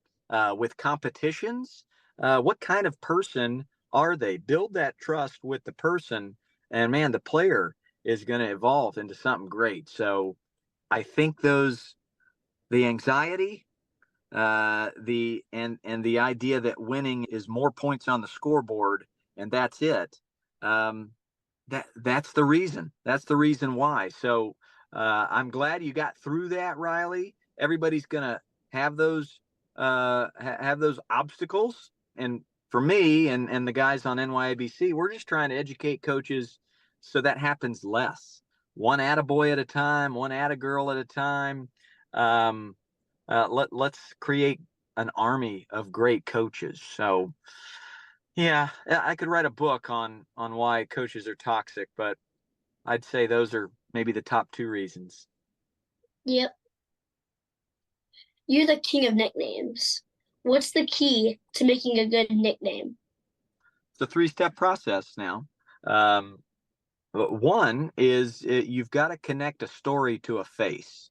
with competitions? What kind of person are they? Build that trust with the person, and man, the player is going to evolve into something great." So I think the anxiety, and the idea that winning is more points on the scoreboard and that's it. Um, that's the reason. That's the reason why. So I'm glad you got through that, Riley. Everybody's gonna have those have those obstacles, and for me and the guys on NYABC, we're just trying to educate coaches so that happens less. One ATTA boy at a time, one ATTA girl at a time. Um, let's create an army of great coaches. So yeah, I could write a book on why coaches are toxic, but I'd say those are maybe the top two reasons. Yep. You're the king of nicknames. What's the key to making a good nickname? It's a three-step process now. Um, one is you've got to connect a story to a face.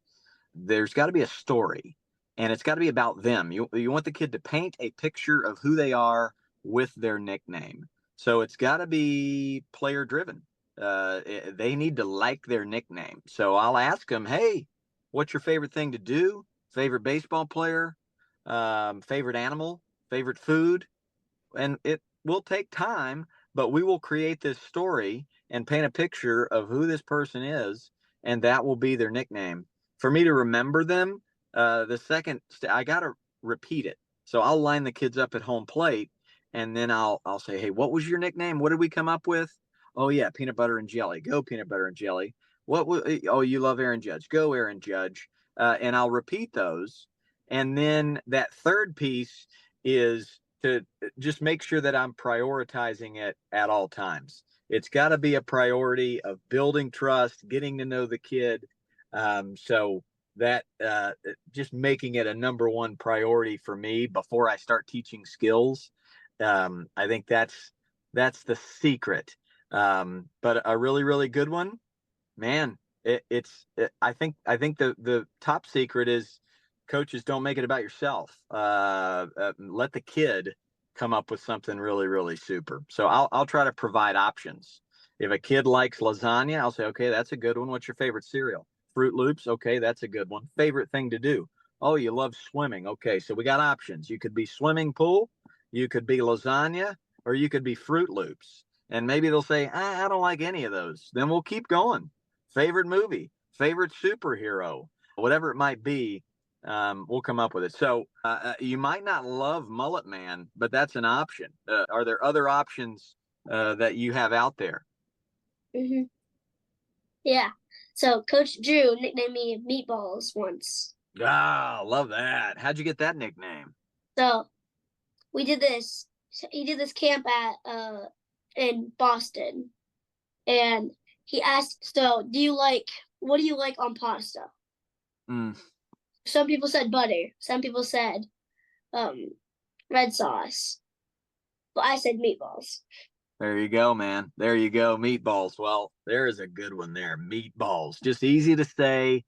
There's got to be a story, and it's got to be about them. You want the kid to paint a picture of who they are with their nickname. So it's got to be player driven. They need to like their nickname. So I'll ask them, "Hey, what's your favorite thing to do? Favorite baseball player? Favorite animal? Favorite food?" And it will take time, but we will create this story and paint a picture of who this person is, and that will be their nickname. For me to remember them, I got to repeat it. So I'll line the kids up at home plate, and then I'll say, "Hey, what was your nickname? What did we come up with?" "Oh yeah, peanut butter and jelly." "Go peanut butter and jelly." "Oh, you love Aaron Judge." "Go Aaron Judge." And I'll repeat those, and then that third piece is to just make sure that I'm prioritizing it at all times. It's got to be a priority of building trust, getting to know the kid. So that just making it a number one priority for me before I start teaching skills. I think that's the secret. But a really, really good one, man. I think the top secret is coaches don't make it about yourself. Let the kid come up with something really, really super. So I'll try to provide options. If a kid likes lasagna, I'll say, okay, that's a good one. What's your favorite cereal? Fruit Loops. Okay, that's a good one. Favorite thing to do? Oh, you love swimming. Okay, so we got options. You could be swimming pool, you could be lasagna, or you could be Fruit Loops. And maybe they'll say, I don't like any of those. Then we'll keep going. Favorite movie, favorite superhero, whatever it might be, we'll come up with it. So you might not love Mullet Man, but that's an option. Are there other options that you have out there? Mm-hmm. Yeah. So Coach Drew nicknamed me Meatballs once. Ah, love that. How'd you get that nickname? So we did this. He did this camp at in Boston, and he asked, "So, what do you like on pasta?" Mm. Some people said butter. Some people said red sauce. But I said meatballs. There you go, man. There you go. Meatballs. Well, there is a good one there. Meatballs. Just easy to say.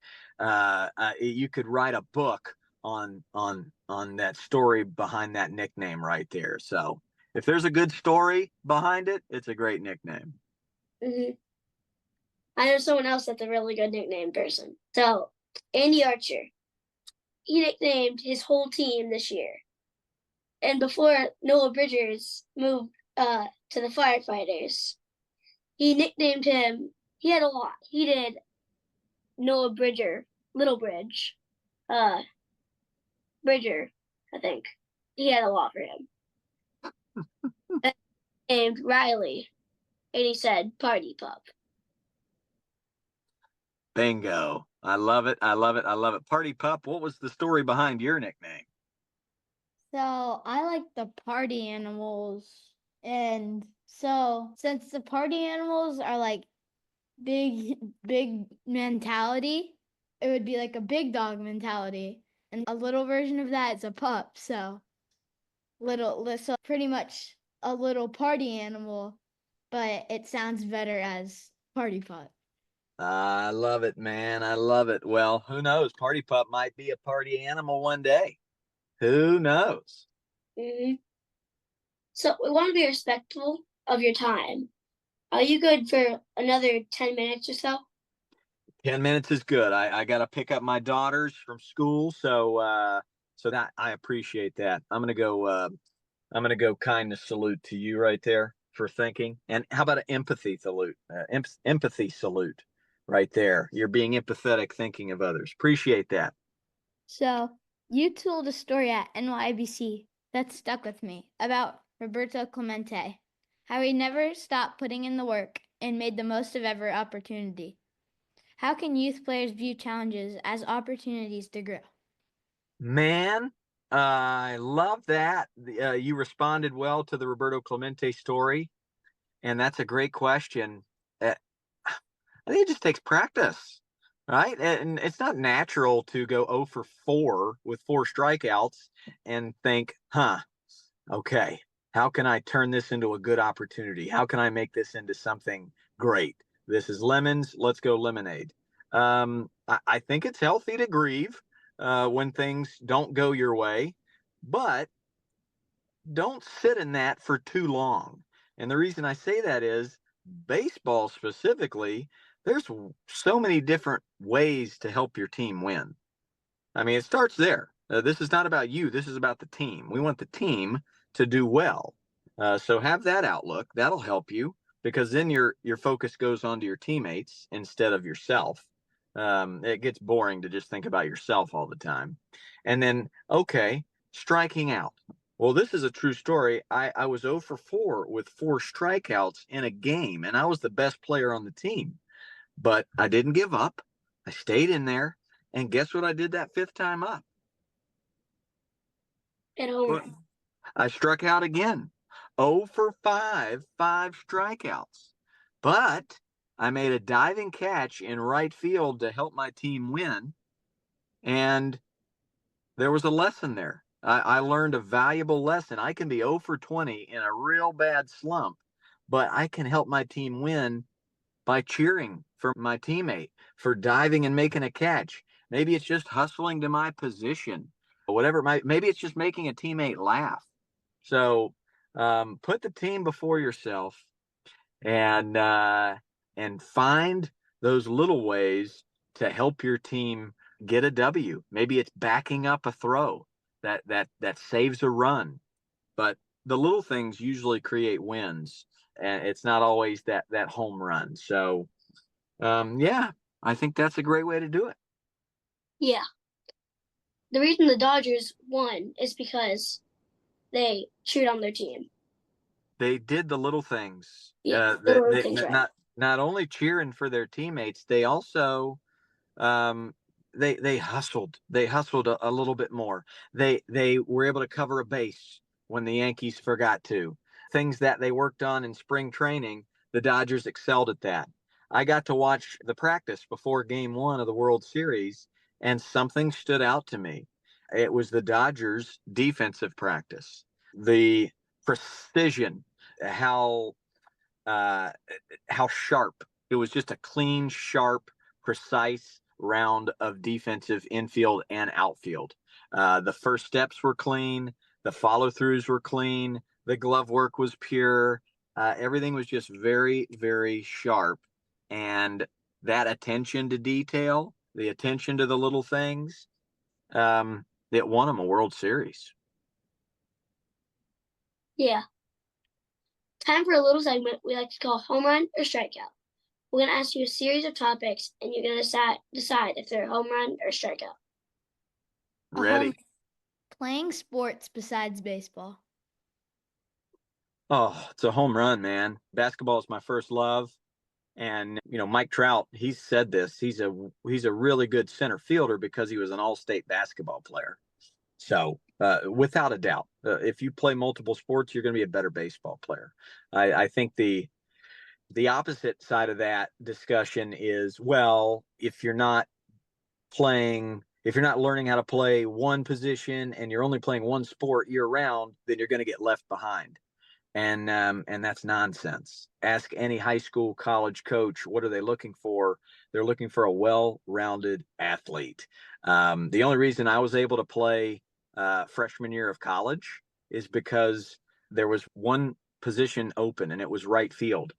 You could write a book on that story behind that nickname right there. So if there's a good story behind it, it's a great nickname. Mm-hmm. I know someone else that's a really good nickname person. So Andy Archer, he nicknamed his whole team this year. And before Noah Bridgers moved to the firefighters, he nicknamed him. He had a lot. He did Noah Bridger, Little Bridge, Bridger, I think. He had a lot for him. Named Riley, and he said Party Pup. Bingo. I love it. I love it. I love it. Party Pup, what was the story behind your nickname? So I like the party animals. And so since the party animals are like big, big mentality, it would be like a big dog mentality. And a little version of that is a pup. So so pretty much a little party animal, but it sounds better as party pup. I love it, man. I love it. Well, who knows? Party Pup might be a party animal one day. Who knows? Mm-hmm. So we want to be respectful of your time. Are you good for another 10 minutes or so? 10 minutes is good. I got to pick up my daughters from school. So that I appreciate that. I'm going to go kindness salute to you right there for thinking. And how about an empathy salute? Empathy salute right there. You're being empathetic, thinking of others. Appreciate that. So you told a story at NYBC that stuck with me about Roberto Clemente, how he never stopped putting in the work and made the most of every opportunity. How can youth players view challenges as opportunities to grow? Man, I love that. You responded well to the Roberto Clemente story, and that's a great question. I think it just takes practice, right? And it's not natural to go 0 for 4 with 4 strikeouts and think, okay, how can I turn this into a good opportunity? How can I make this into something great? This is lemons. Let's go lemonade. I think it's healthy to grieve when things don't go your way, but don't sit in that for too long. And the reason I say that is baseball specifically, there's so many different ways to help your team win. I mean, it starts there. This is not about you. This is about the team. We want the team to do well. So have that outlook. That'll help you because then your focus goes on to your teammates instead of yourself. It gets boring to just think about yourself all the time. And then, okay, striking out. Well, this is a true story. I was 0 for 4 with 4 strikeouts in a game, and I was the best player on the team. But I didn't give up. I stayed in there. And guess what I did that 5th time up? At home. I struck out again. 0 for 5, 5 strikeouts. But I made a diving catch in right field to help my team win. And there was a lesson there. I learned a valuable lesson. I can be 0 for 20 in a real bad slump, but I can help my team win by cheering for my teammate, for diving and making a catch. Maybe it's just hustling to my position, whatever it might. Maybe it's just making a teammate laugh. So put the team before yourself, and find those little ways to help your team get a W. Maybe it's backing up a throw that saves a run, but the little things usually create wins, and it's not always that home run. So yeah, I think that's a great way to do it. Yeah. The reason the Dodgers won is because they cheered on their team. They did the little things. Yeah, the little things, right. Not only cheering for their teammates, they also um, they hustled. They hustled a little bit more. They were able to cover a base when the Yankees forgot to. Things that they worked on in spring training, the Dodgers excelled at that. I got to watch the practice before Game 1 of the World Series, and something stood out to me. It was the Dodgers' defensive practice. The precision, how uh, how sharp. It was just a clean, sharp, precise round of defensive infield and outfield. The first steps were clean. The follow throughs were clean. The glove work was pure. Everything was just very, very sharp. And that attention to detail, the attention to the little things, it won them a World Series. Yeah. Time for a little segment we like to call home run or strikeout. We're going to ask you a series of topics, and you're going to decide if they're a home run or strikeout. Ready. Playing sports besides baseball. Oh, it's a home run, man. Basketball is my first love. And Mike Trout, he said this. He's a really good center fielder because he was an all-state basketball player. So without a doubt, if you play multiple sports, you're going to be a better baseball player. I think the opposite side of that discussion is, well, if you're not learning how to play one position and you're only playing one sport year round, then you're going to get left behind. And that's nonsense. Ask any high school, college coach, what are they looking for? They're looking for a well-rounded athlete. The only reason I was able to play freshman year of college is because there was one position open, and it was right field.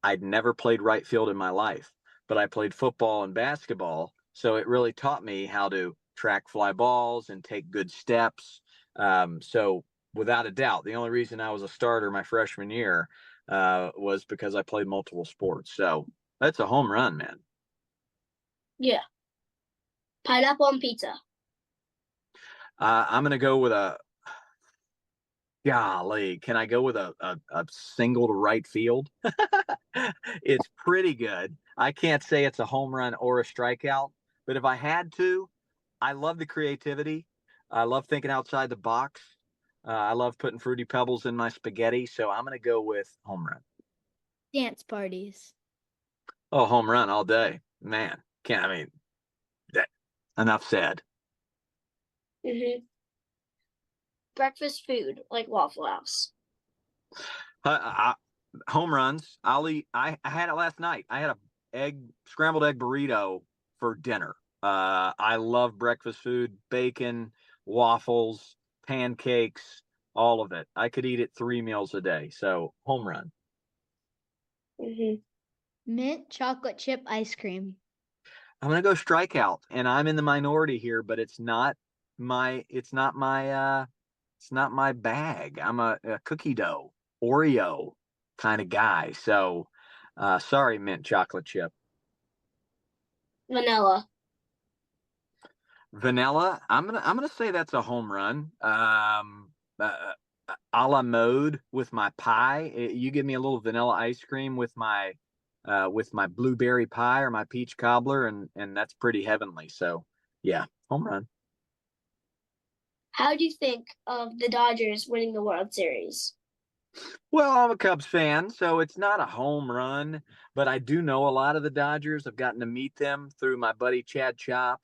I'd never played right field in my life, but I played football and basketball, so it really taught me how to track fly balls and take good steps. So without a doubt, the only reason I was a starter my freshman year was because I played multiple sports. So that's a home run, man. Yeah. Pineapple on pizza. I'm going to go with golly, can I go with a single to right field? It's pretty good. I can't say it's a home run or a strikeout, but if I had to, I love the creativity. I love thinking outside the box. I love putting Fruity Pebbles in my spaghetti, so I'm going to go with home run. Dance parties. Oh, home run all day. Man, enough said. Mm-hmm. Breakfast food like Waffle House. Home runs. I'll eat. I had it last night. I had a scrambled egg burrito for dinner. I love breakfast food, bacon, waffles, pancakes, all of it. I could eat it 3 meals a day. So home run. Mm-hmm. Mint chocolate chip ice cream. I'm gonna go strikeout, and I'm in the minority here, but it's not my bag. I'm a cookie dough, Oreo kind of guy. So sorry, mint chocolate chip. Vanilla. Vanilla, I'm gonna say that's a home run. A la mode with my pie. You give me a little vanilla ice cream with my blueberry pie or my peach cobbler, and that's pretty heavenly. So yeah, home run. How do you think of the Dodgers winning the World Series? Well, I'm a Cubs fan, so it's not a home run, but I do know a lot of the Dodgers. I've gotten to meet them through my buddy Chad Chop,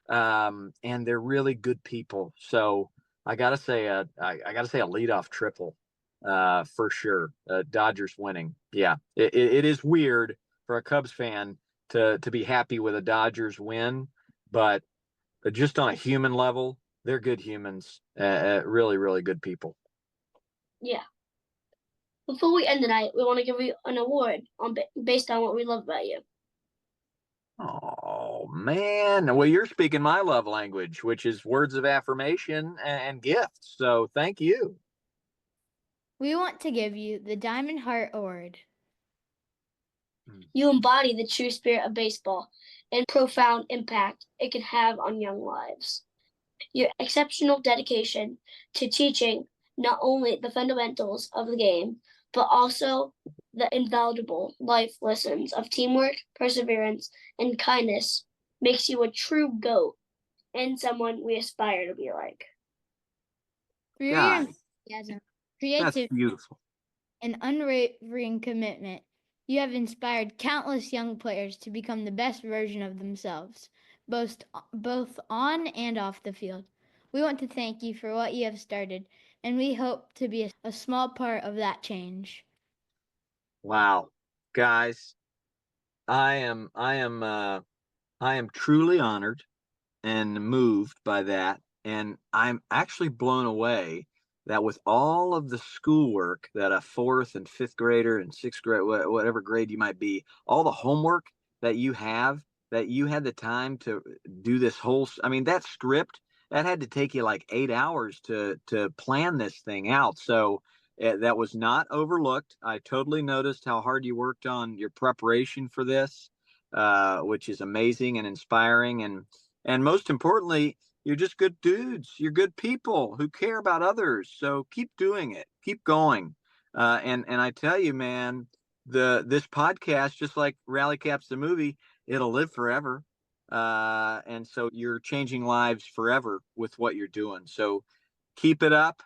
and they're really good people. So I gotta say I gotta say a leadoff triple, for sure. Dodgers winning. Yeah, it is weird for a Cubs fan to be happy with a Dodgers win, but just on a human level, they're good humans. Really, really good people. Yeah. Before we end the night, we want to give you an award based on what we love about you. Oh man. Well, you're speaking my love language, which is words of affirmation and gifts. So thank you. We want to give you the Diamond Heart Award. You embody the true spirit of baseball and profound impact it can have on young lives. Your exceptional dedication to teaching not only the fundamentals of the game, but also the invaluable life lessons of teamwork, perseverance, and kindness makes you a true GOAT and someone we aspire to be like. Through your God, enthusiasm, that's creativity, beautiful. and unwavering commitment, you have inspired countless young players to become the best version of themselves, both on and off the field. We want to thank you for what you have started, and we hope to be a small part of that change. Wow. Guys, I am truly honored and moved by that. And I'm actually blown away that with all of the schoolwork that a fourth and fifth grader and sixth grade, whatever grade you might be, all the homework that you have, that you had the time to do this whole, I mean, that script, that had to take you like 8 hours to plan this thing out. So that was not overlooked. I totally noticed how hard you worked on your preparation for this, which is amazing and inspiring. And most importantly, you're just good dudes. You're good people who care about others. So keep doing it. Keep going. And I tell you, man, this podcast, just like Rally Caps the movie, it'll live forever. And so you're changing lives forever with what you're doing. So keep it up.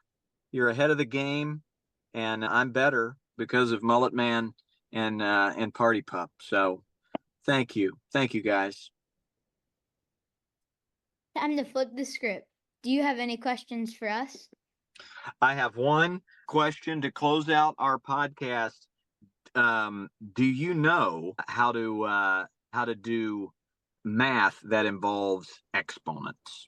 You're ahead of the game, and I'm better because of Mullet Man and Party Pup. So thank you guys. Time to flip the script. Do you have any questions for us? I have one question to close out our podcast. Do you know how to do math that involves exponents?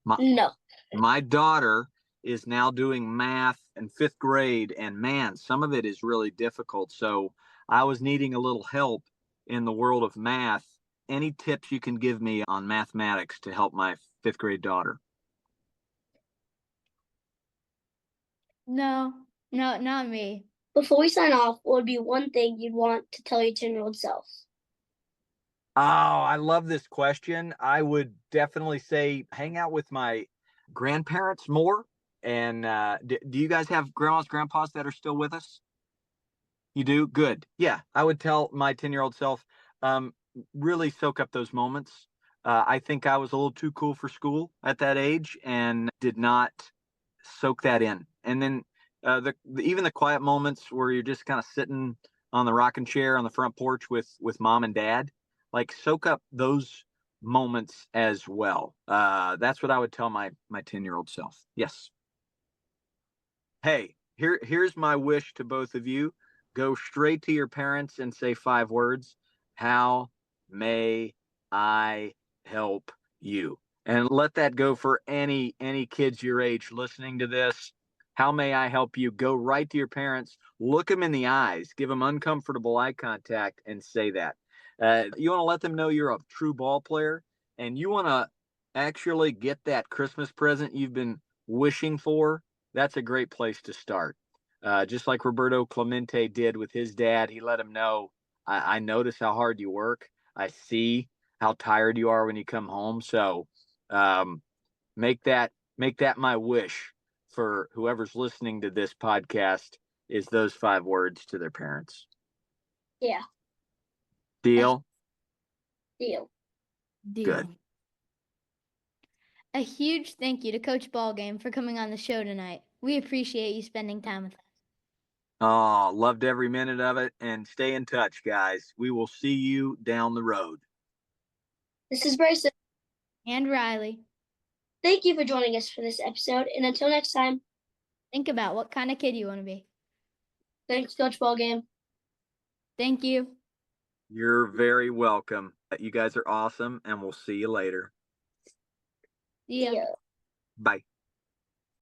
No. My daughter is now doing math in fifth grade, and man, some of it is really difficult. So I was needing a little help in the world of math. Any tips you can give me on mathematics to help my fifth grade daughter? No, not me. Before we sign off, what would be one thing you'd want to tell your 10-year-old self? Oh, I love this question. I would definitely say hang out with my grandparents more. And do you guys have grandmas, grandpas that are still with us? You do? Good. Yeah, I would tell my 10-year-old self, um, really soak up those moments. I think I was a little too cool for school at that age and did not soak that in. And then even the quiet moments where you're just kind of sitting on the rocking chair on the front porch with mom and dad, like soak up those moments as well. That's what I would tell my 10-year-old self. Yes. Hey, here's my wish to both of you. Go straight to your parents and say 5 words. How may I help you? And let that go for any kids your age listening to this. How may I help you? Go right to your parents, look them in the eyes, give them uncomfortable eye contact, and say that. You want to let them know you're a true ball player, and you want to actually get that Christmas present you've been wishing for. That's a great place to start. Just like Roberto Clemente did with his dad, he let him know, I notice how hard you work. I see how tired you are when you come home. So um, make that my wish for whoever's listening to this podcast is those 5 words to their parents. Yeah. Deal? Deal. Good. A huge thank you to Coach Ballgame for coming on the show tonight. We appreciate you spending time with us. Oh, loved every minute of it. And stay in touch, guys. We will see you down the road. This is Brycen. And Riley. Thank you for joining us for this episode, and until next time, Think about what kind of kid you want to be. thanks, Coach Ballgame. Thank you. You're very welcome. You guys are awesome, and we'll see you later. See ya. See ya. Bye.